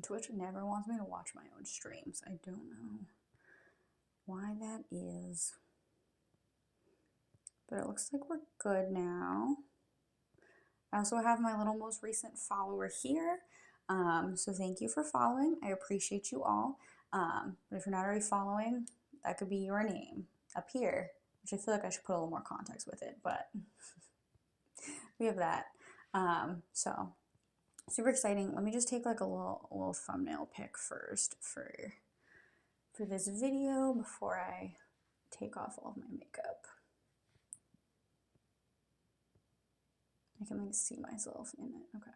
Twitch never wants me to watch my own streams. I don't know why that is. But it looks like we're good now. I also have my little most recent follower here. So thank you for following. I appreciate you all. But if you're not already following, that could be your name up here, which I feel like I should put a little more context with it, but we have that. So super exciting. Let me just take like a little thumbnail pic first for this video before I take off all of my makeup. I can like see myself in it. Okay.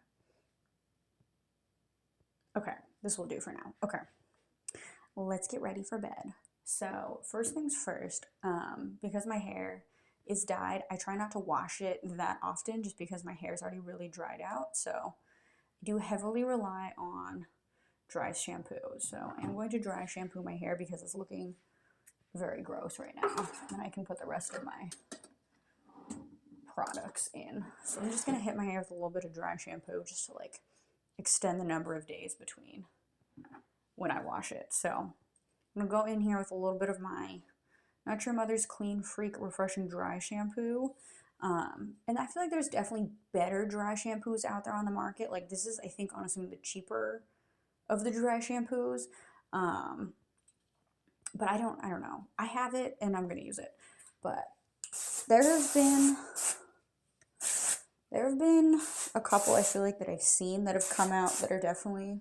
Okay, this will do for now. Okay, let's get ready for bed. So first things first, because my hair is dyed, I try not to wash it that often just because my hair is already really dried out. So I do heavily rely on dry shampoo. So I'm going to dry shampoo my hair because it's looking very gross right now. And I can put the rest of my products in. So I'm just going to hit my hair with a little bit of dry shampoo just to like extend the number of days between when I wash it. So I'm going to go in here with a little bit of my Not Your Mother's Clean Freak Refreshing Dry Shampoo. And I feel like there's definitely better dry shampoos out there on the market. Like this is, I think, honestly, the cheaper of the dry shampoos. But I don't know. I have it and I'm going to use it. But there have been a couple I feel like that I've seen that have come out that are definitely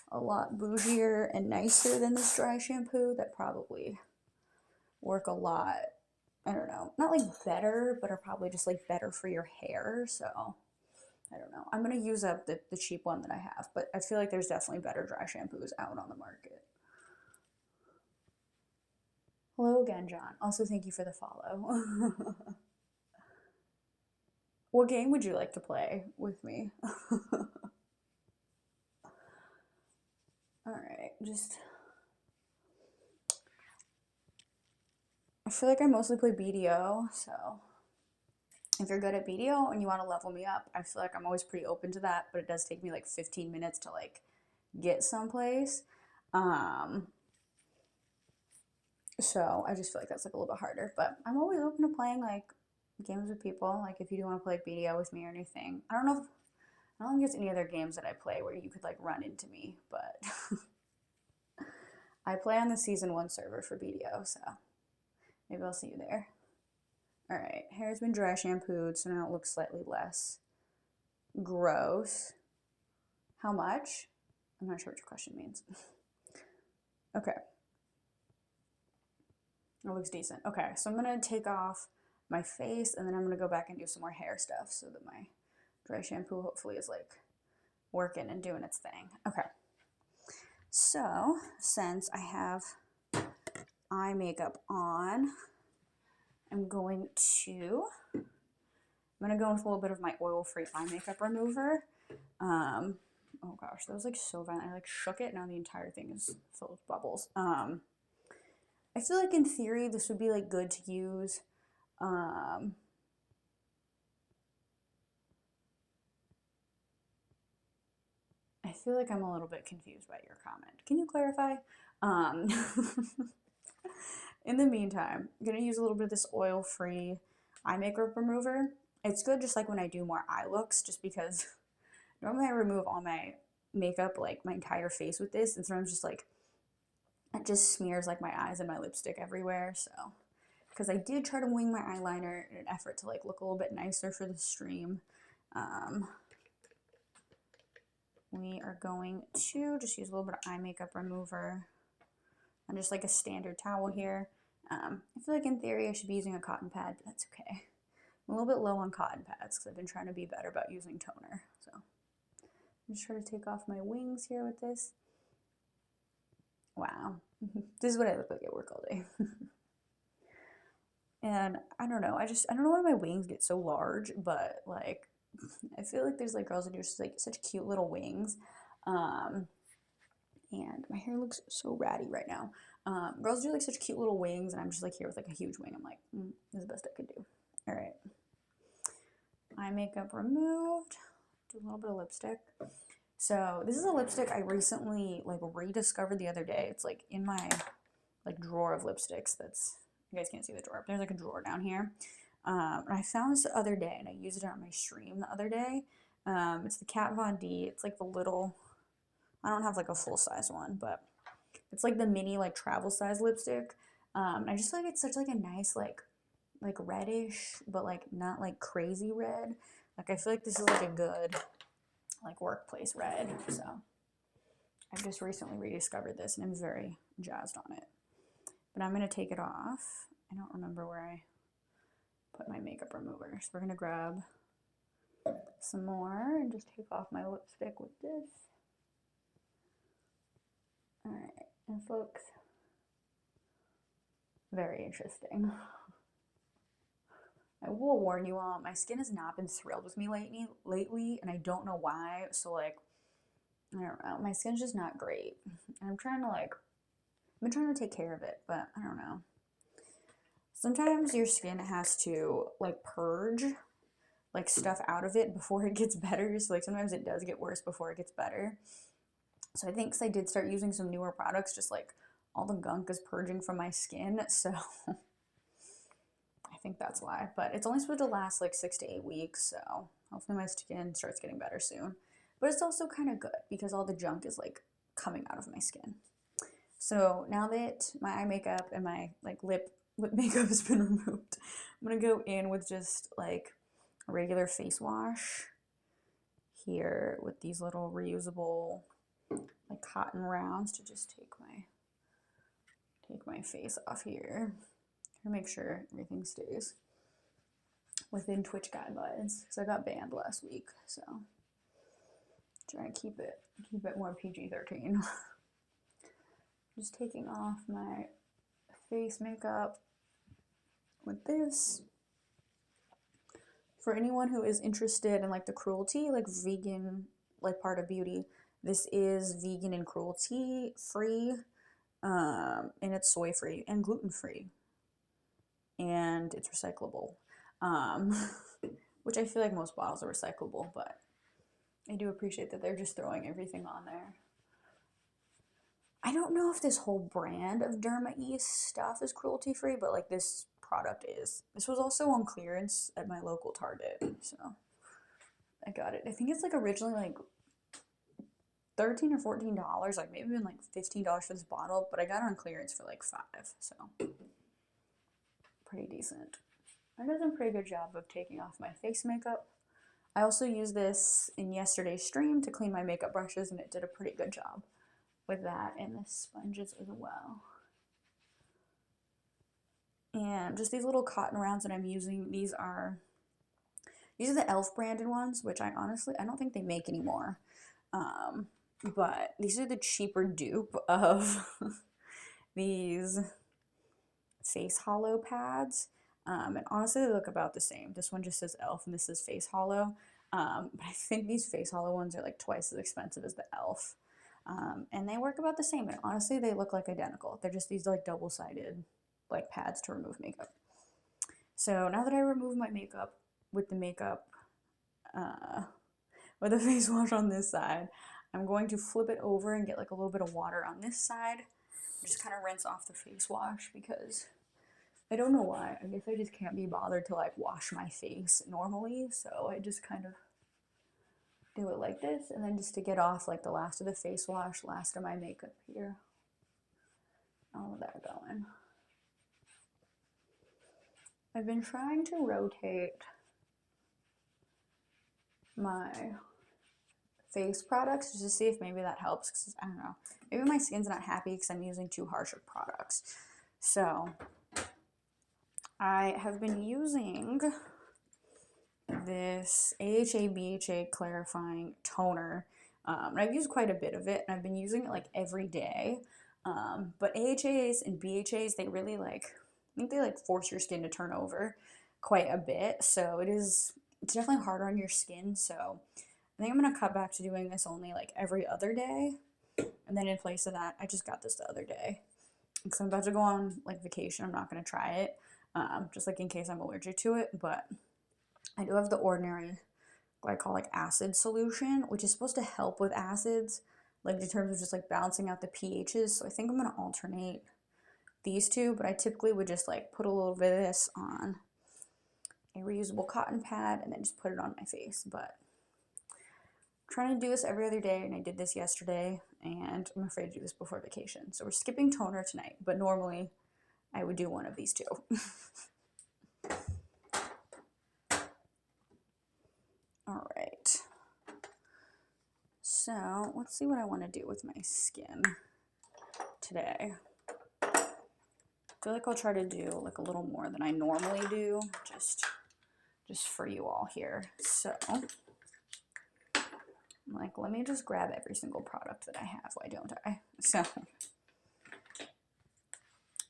a lot bougier and nicer than this dry shampoo that probably work a lot, I don't know, not like better, but are probably just like better for your hair. So I don't know. I'm going to use up the cheap one that I have, but I feel like there's definitely better dry shampoos out on the market. Hello again, John. Also, thank you for the follow. What game would you like to play with me? Alright, I feel like I mostly play BDO, so if you're good at BDO and you want to level me up, I feel like I'm always pretty open to that, but it does take me like 15 minutes to like get someplace. So I just feel like that's like a little bit harder, but I'm always open to playing like games with people. Like if you do want to play like BDO with me or anything. I don't think there's any other games that I play where you could like run into me, but I play on the season 1 server for BDO, so maybe I'll see you there. All right, hair's been dry shampooed, so now it looks slightly less gross. How much? I'm not sure what your question means. Okay. It looks decent. Okay, so I'm gonna take off my face and then I'm gonna go back and do some more hair stuff so that my dry shampoo hopefully is like working and doing its thing. Okay. So since I have eye makeup on, I'm gonna go in with a little bit of my oil-free eye makeup remover. Oh gosh, that was like so violent. I like shook it, now the entire thing is filled with bubbles. I feel like in theory this would be like good to use. I feel like I'm a little bit confused by your comment. Can you clarify? In the meantime, I'm gonna use a little bit of this oil-free eye makeup remover. It's good just like when I do more eye looks, just because normally I remove all my makeup, like my entire face with this, and sometimes just like it just smears like my eyes and my lipstick everywhere. So because I did try to wing my eyeliner in an effort to like look a little bit nicer for the stream, we are going to just use a little bit of eye makeup remover and just like a standard towel here. I feel like in theory I should be using a cotton pad, but that's okay. I'm a little bit low on cotton pads because I've been trying to be better about using toner. So I'm just trying to take off my wings here with this. Wow, this is what I look like at work all day. And I don't know, I don't know why my wings get so large, but like I feel like there's like girls that do just like such cute little wings. And my hair looks so ratty right now. Girls do like such cute little wings, and I'm just like here with like a huge wing. I'm like, this is the best I could do. All right, eye makeup removed. Do a little bit of lipstick. So this is a lipstick I recently like rediscovered the other day. It's like in my like drawer of lipsticks. That's, you guys can't see the drawer, but there's like a drawer down here. And I found this the other day, and I used it on my stream the other day. It's the Kat Von D. It's like the little, I don't have like a full size one, but it's like the mini like travel size lipstick. And I just feel like it's such like a nice like reddish, but like not like crazy red. Like I feel like this is like a good like workplace red. So I've just recently rediscovered this, and I'm very jazzed on it. But I'm gonna take it off. I don't remember where I put my makeup remover. So we're gonna grab some more and just take off my lipstick with this. Alright, this looks very interesting. I will warn you all, my skin has not been thrilled with me lately, and I don't know why. So like, I don't know, my skin's just not great. And I'm trying to like, I've been trying to take care of it, but I don't know. Sometimes your skin has to like purge like stuff out of it before it gets better. So like sometimes it does get worse before it gets better. So I think because I did start using some newer products, just like all the gunk is purging from my skin. So I think that's why. But it's only supposed to last like 6 to 8 weeks. So hopefully my skin starts getting better soon. But it's also kind of good because all the junk is like coming out of my skin. So now that my eye makeup and my like lip makeup has been removed, I'm gonna go in with just like a regular face wash here with these little reusable like cotton rounds to just take my face off here to make sure everything stays within Twitch guidelines, because I got banned last week, so trying to keep it more PG-13. Just taking off my face makeup with this. For anyone who is interested in like the cruelty, like vegan, like part of beauty, this is vegan and cruelty free, and it's soy free and gluten free, and it's recyclable, which I feel like most bottles are recyclable, but I do appreciate that they're just throwing everything on there. I don't know if this whole brand of Derma East stuff is cruelty free, but like this product is. This was also on clearance at my local Target, so I got it. I think it's like originally like $13 or $14, like maybe even like $15 for this bottle, but I got it on clearance for like $5, so pretty decent. It does a pretty good job of taking off my face makeup. I also used this in yesterday's stream to clean my makeup brushes, and it did a pretty good job with that, and the sponges as well. And just these little cotton rounds that I'm using, these are the e.l.f. branded ones, which I don't think they make anymore. But these are the cheaper dupe of these face hollow pads. And honestly, they look about the same. This one just says e.l.f. and this says face hollow. But I think these face hollow ones are like twice as expensive as the e.l.f. And they work about the same. And honestly, they look like identical. They're just these like double-sided like pads to remove makeup. So now that I remove my makeup with the with the face wash on this side, I'm going to flip it over and get like a little bit of water on this side. Just kind of rinse off the face wash because I don't know why. I guess I just can't be bothered to like wash my face normally. So I just kind of do it like this, and then just to get off like the last of the face wash, last of my makeup here. All of that going. I've been trying to rotate my face products just to see if maybe that helps, because I don't know, maybe my skin's not happy because I'm using too harsh of products. So I have been using this AHA BHA clarifying toner, and I've used quite a bit of it, and I've been using it like every day. But AHAs and BHAs, they really like, I think they like force your skin to turn over quite a bit, so it's definitely harder on your skin. So I think I'm gonna cut back to doing this only like every other day, and then in place of that, I just got this the other day because I'm about to go on like vacation. I'm not gonna try it, just like in case I'm allergic to it. But I do have the Ordinary what I call like acid solution, which is supposed to help with acids, like in terms of just like balancing out the pHs. So I think I'm gonna alternate these two, but I typically would just like put a little bit of this on a reusable cotton pad and then just put it on my face. But I'm trying to do this every other day, and I did this yesterday, and I'm afraid to do this before vacation. So we're skipping toner tonight, but normally I would do one of these two. All right. So let's see what I want to do with my skin today. I feel like I'll try to do like a little more than I normally do, just for you all here. So like, let me just grab every single product that I have. Why don't I? So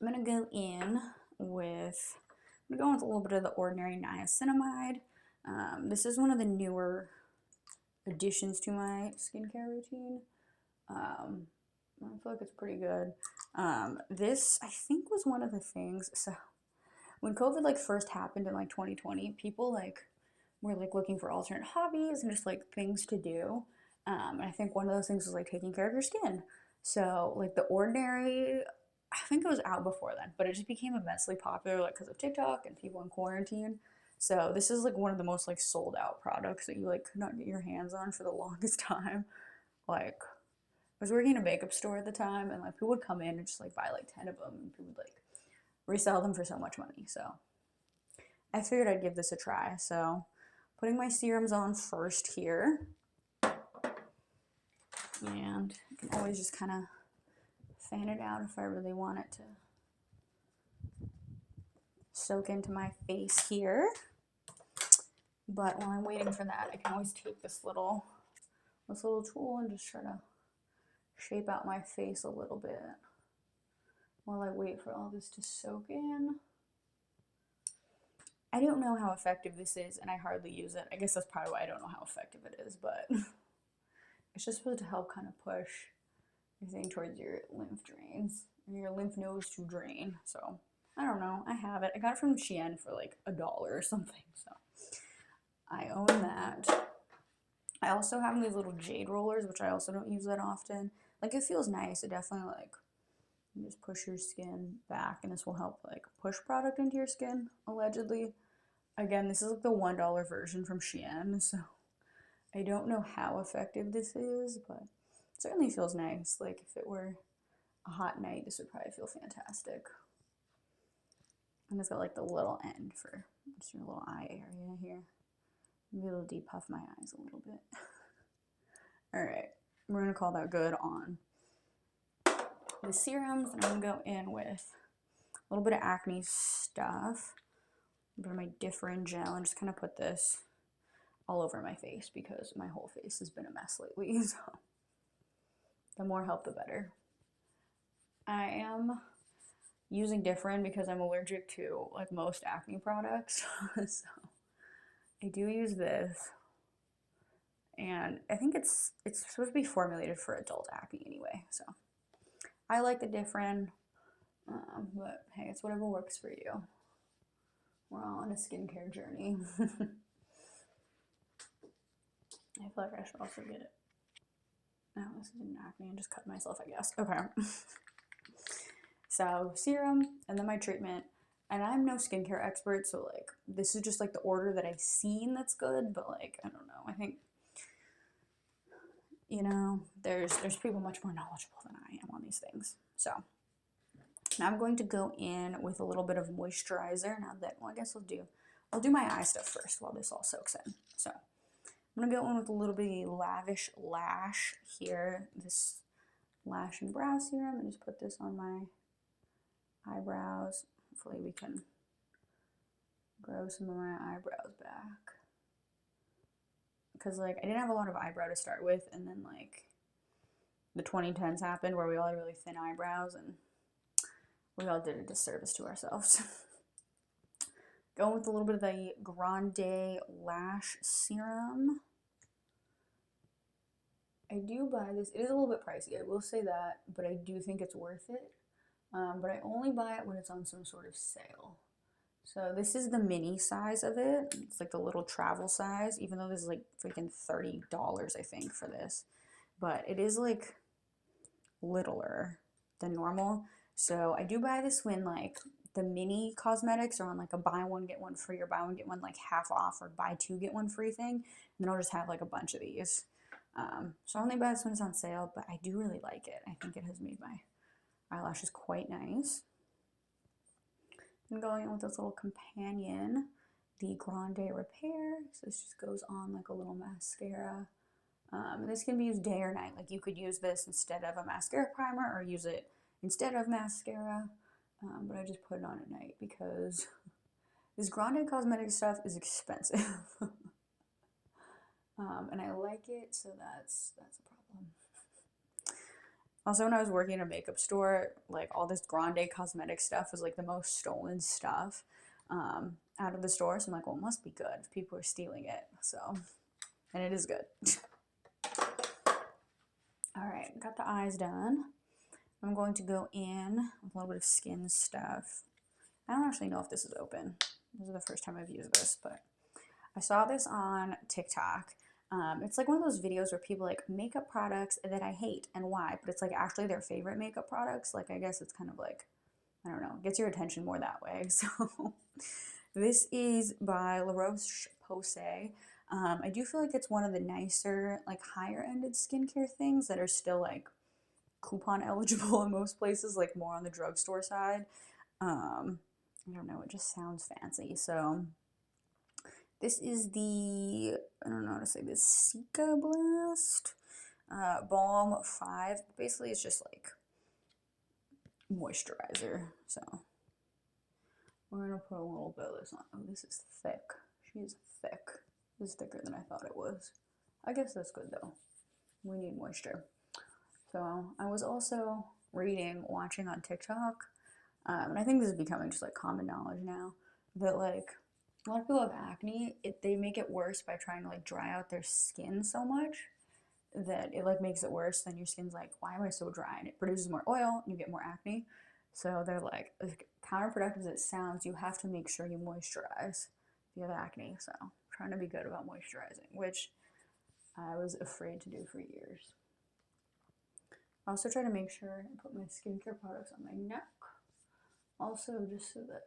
I'm gonna go in with a little bit of the Ordinary Niacinamide. This is one of the newer additions to my skincare routine. I feel like it's pretty good. This, I think, was one of the things. So when COVID like first happened in like 2020, people like were like looking for alternate hobbies and just like things to do. And I think one of those things was like taking care of your skin. So like the Ordinary, I think it was out before then, but it just became immensely popular like because of TikTok and people in quarantine. So this is like one of the most like sold out products that you like could not get your hands on for the longest time. Like I was working in a makeup store at the time, and like people would come in and just like buy like 10 of them, and people would like resell them for so much money. So I figured I'd give this a try. So putting my serums on first here, and I can always just kind of fan it out if I really want it to soak into my face here. But while I'm waiting for that, I can always take this little tool and just try to shape out my face a little bit while I wait for all this to soak in. I don't know how effective this is, and I hardly use it. I guess that's probably why I don't know how effective it is, but it's just supposed to help kind of push everything towards your lymph drains, and your lymph nodes to drain. So I don't know. I have it. I got it from Shein for like $1 or something, so I own that. I also have these little Jade Rollers, which I also don't use that often. Like, it feels nice. It definitely, like, you just push your skin back, and this will help, like, push product into your skin, allegedly. Again, this is, like, the $1 version from Shein, so I don't know how effective this is, but it certainly feels nice. Like, if it were a hot night, this would probably feel fantastic. And it's got, like, the little end for just your little eye area here. Maybe it'll depuff my eyes a little bit. Alright, we're going to call that good on the serums. And I'm going to go in with a little bit of acne stuff. A bit of my Differin gel, and just kind of put this all over my face because my whole face has been a mess lately. So the more help, the better. I am using Differin because I'm allergic to like most acne products. So I do use this, and I think it's supposed to be formulated for adult acne anyway, so I like the Differin, but hey, it's whatever works for you. We're all on a skincare journey. I feel like I should also get it. No, this isn't acne, and just cut myself, I guess. Okay. So serum, and then my treatment. And I'm no skincare expert, so like this is just like the order that I've seen that's good, but like I don't know. I think, you know, there's people much more knowledgeable than I am on these things. So now I'm going to go in with a little bit of moisturizer. Now that, well, I guess I'll do my eye stuff first while this all soaks in. So I'm gonna go in with a little bit of Lavish Lash here, this lash and brow serum, and just put this on my eyebrows. Hopefully we can grow some of my eyebrows back. Because, like, I didn't have a lot of eyebrow to start with, and then, like, the 2010s happened where we all had really thin eyebrows, and we all did a disservice to ourselves. Going with a little bit of the Grande Lash Serum. I do buy this. It is a little bit pricey, I will say that, but I do think it's worth it. But I only buy it when it's on some sort of sale. So this is the mini size of it. It's like the little travel size, even though this is like freaking $30, I think, for this. But it is like littler than normal. So I do buy this when like the mini cosmetics are on like a buy one get one free or buy one get one like half off or buy two get one free thing. And then I'll just have like a bunch of these. So I only buy this when it's on sale, but I do really like it. I think it has made my eyelashes quite nice. I'm going in with this little companion, the Grande Repair. So this just goes on like a little mascara. This can be used day or night. Like you could use this instead of a mascara primer or use it instead of mascara. But I just put it on at night because this Grande cosmetic stuff is expensive. And I like it, so that's a problem. Also, when I was working in a makeup store, like all this Grande cosmetic stuff was like the most stolen stuff out of the store. So I'm like, well, it must be good if people are stealing it. So, and it is good. All right, got the eyes done. I'm going to go in with a little bit of skin stuff. I don't actually know if this is open. This is the first time I've used this, but I saw this on TikTok. It's like one of those videos where people like makeup products that I hate and why, but it's like actually their favorite makeup products. Like I guess it's kind of like, I don't know, gets your attention more that way. So this is by La Roche-Posay. I do feel like it's one of the nicer, like higher ended skincare things that are still like coupon eligible in most places, like more on the drugstore side. I don't know, it just sounds fancy. So this is the, I don't know how to say this, Cica Blast Balm 5. Basically, it's just like moisturizer. So we're going to put a little bit of this on. Oh, this is thick. She's thick. This is thicker than I thought it was. I guess that's good though. We need moisture. So I was also watching on TikTok, and I think this is becoming just like common knowledge now, that like a lot of people have acne, they make it worse by trying to like dry out their skin so much that it like makes it worse. Then your skin's like, why am I so dry? And it produces more oil and you get more acne. So they're like, as counterproductive as it sounds, you have to make sure you moisturize if you have acne. So I'm trying to be good about moisturizing, which I was afraid to do for years. I also try to make sure I put my skincare products on my neck. Also, just so that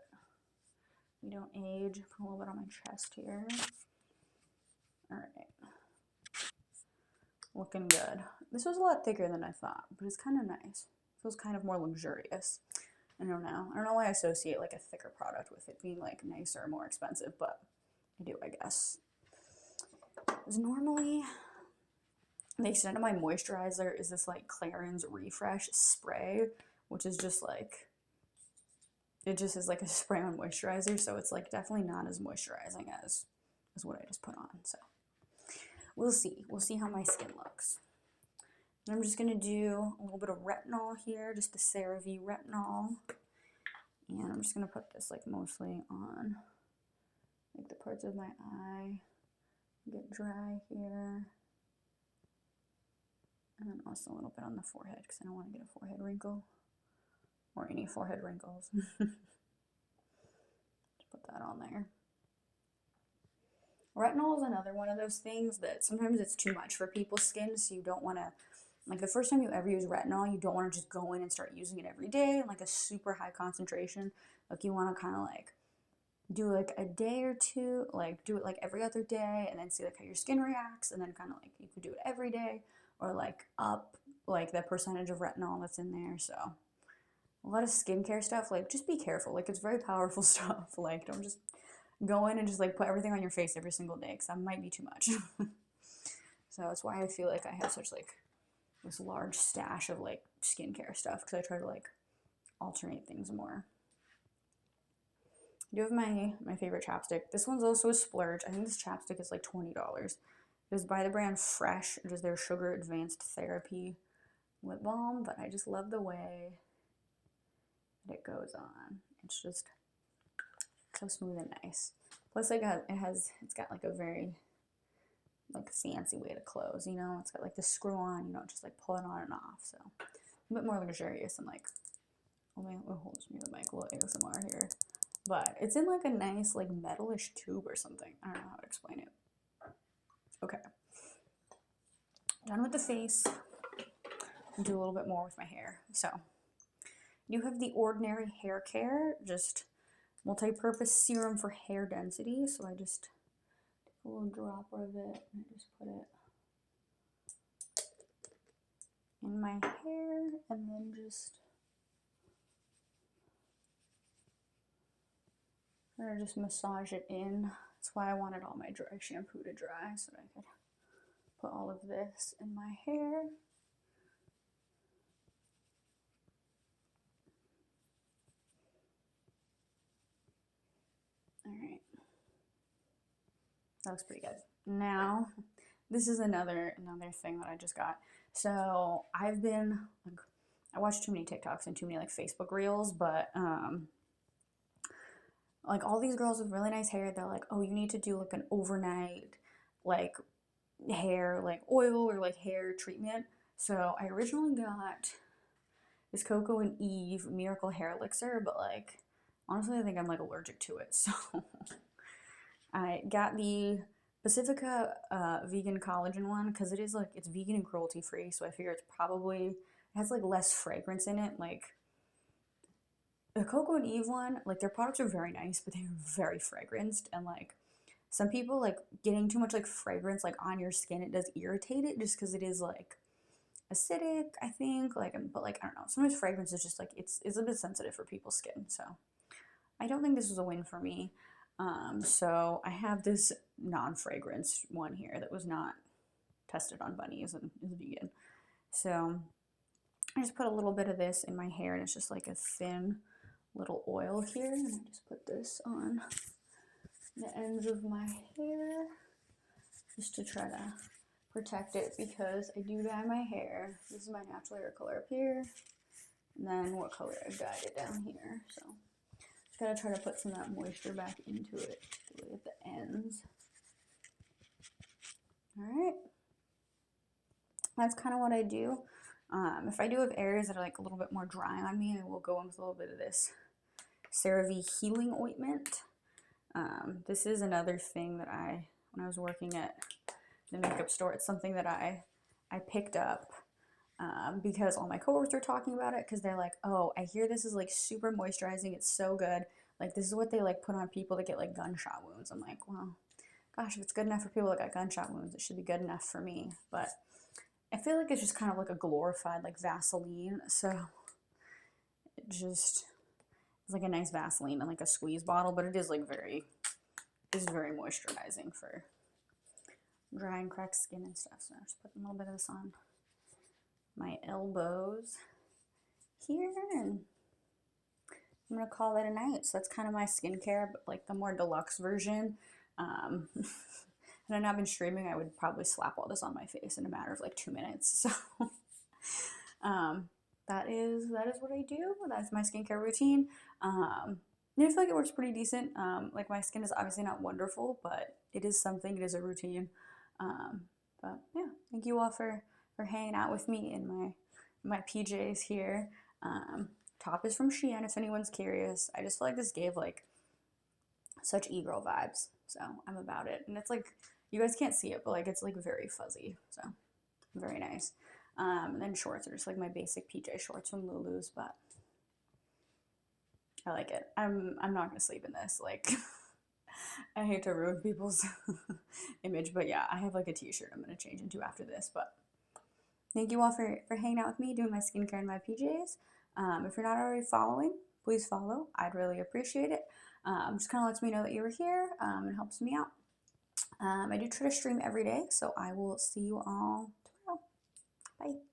we don't age. Put a little bit on my chest here. Alright. Looking good. This was a lot thicker than I thought, but it's kind of nice. It feels kind of more luxurious. I don't know. I don't know why I associate like a thicker product with it being like nicer or more expensive, but I do, I guess. Because normally, the extent of my moisturizer is this like Clarins Refresh spray, which is just like, it just is like a spray on moisturizer, so it's like definitely not as moisturizing as what I just put on. So we'll see. We'll see how my skin looks. And I'm just gonna do a little bit of retinol here, just the CeraVe Retinol. And I'm just gonna put this like mostly on like the parts of my eye. Get dry here. And then also a little bit on the forehead because I don't want to get a forehead wrinkle. Or any forehead wrinkles. Just put that on there. Retinol is another one of those things that sometimes it's too much for people's skin, so you don't want to, like the first time you ever use retinol, you don't want to just go in and start using it every day, like a super high concentration. Like you want to kind of like do like a day or two, like do it like every other day and then see like how your skin reacts, and then kind of like you could do it every day or like up like the percentage of retinol that's in there. So a lot of skincare stuff, like just be careful. Like it's very powerful stuff. Like don't just go in and just like put everything on your face every single day because that might be too much. So that's why I feel like I have such like this large stash of like skincare stuff because I try to like alternate things more. I do have my favorite chapstick. This one's also a splurge. I think this chapstick is like $20. It is by the brand Fresh. It is their Sugar Advanced Therapy lip balm, but I just love the way that it goes on. It's just so smooth and nice. Plus, like it's got like a very like fancy way to close. You know, it's got like the screw on. You don't just like pull it on and off. So a bit more luxurious and like. Oh, hold me the mic. A little ASMR here. but it's in like a nice like metalish tube or something. I don't know how to explain it. Okay, done with the face. Do a little bit more with my hair. So you have the Ordinary Hair Care, just multi-purpose serum for hair density. So I just take a little dropper of it and I just put it in my hair and then just massage it in. That's why I wanted all my dry shampoo to dry so that I could put all of this in my hair. All right, that looks pretty good. Now, this is another thing that I just got. So I've been like, I watch too many TikToks and too many like Facebook reels, but like all these girls with really nice hair, they're like, oh, you need to do like an overnight like hair like oil or like hair treatment. So I originally got this Cocoa and Eve Miracle Hair Elixir, but like honestly I think I'm like allergic to it, so I got the Pacifica vegan collagen one because it is like, it's vegan and cruelty free, so I figure it's probably, it has like less fragrance in it. Like the Cocoa and Eve one, like their products are very nice, but they're very fragranced, and like some people like getting too much like fragrance like on your skin, it does irritate it just because it is like acidic, I think, like, but like I don't know, sometimes fragrance is just like it's a bit sensitive for people's skin, so I don't think this was a win for me. So I have this non-fragrance one here that was not tested on bunnies and is vegan. So I just put a little bit of this in my hair, and it's just like a thin little oil here, and I just put this on the ends of my hair just to try to protect it, because I do dye my hair. This is my natural hair color up here, and then what color I dyed it down here. So just gotta try to put some of that moisture back into it, particularly at the ends. Alright, that's kind of what I do. If I do have areas that are like a little bit more dry on me, I will go in with a little bit of this CeraVe Healing Ointment. This is another thing that when I was working at the makeup store, it's something that I picked up because all my coworkers are talking about it, because they're like, oh, I hear this is like super moisturizing, it's so good. Like this is what they like put on people that get like gunshot wounds. I'm like, well, gosh, if it's good enough for people that got gunshot wounds, it should be good enough for me. But I feel like it's just kind of like a glorified like Vaseline, so it just is like a nice Vaseline in like a squeeze bottle, but it is like very moisturizing for dry and cracked skin and stuff. So I'm just putting a little bit of this on my elbows here, and I'm gonna call it a night. So that's kind of my skincare, but like the more deluxe version. And I've been streaming, I would probably slap all this on my face in a matter of like 2 minutes. So that is what I do. That's my skincare routine. And I feel like it works pretty decent. Like my skin is obviously not wonderful, but it is something. It is a routine. But yeah, thank you all for hanging out with me in my PJs here. Top is from Shein, if anyone's curious. I just feel like this gave like such e-girl vibes, so I'm about it. And it's like, you guys can't see it, but like it's like very fuzzy, so very nice. And then shorts are just like my basic PJ shorts from Lulu's, but I like it. I'm not gonna sleep in this, like I hate to ruin people's image, but yeah, I have like a t-shirt I'm gonna change into after this. But thank you all for hanging out with me, doing my skincare in my PJs. If you're not already following, please follow. I'd really appreciate it. Just kind of lets me know that you were here, and helps me out. I do try to stream every day, so I will see you all tomorrow. Bye.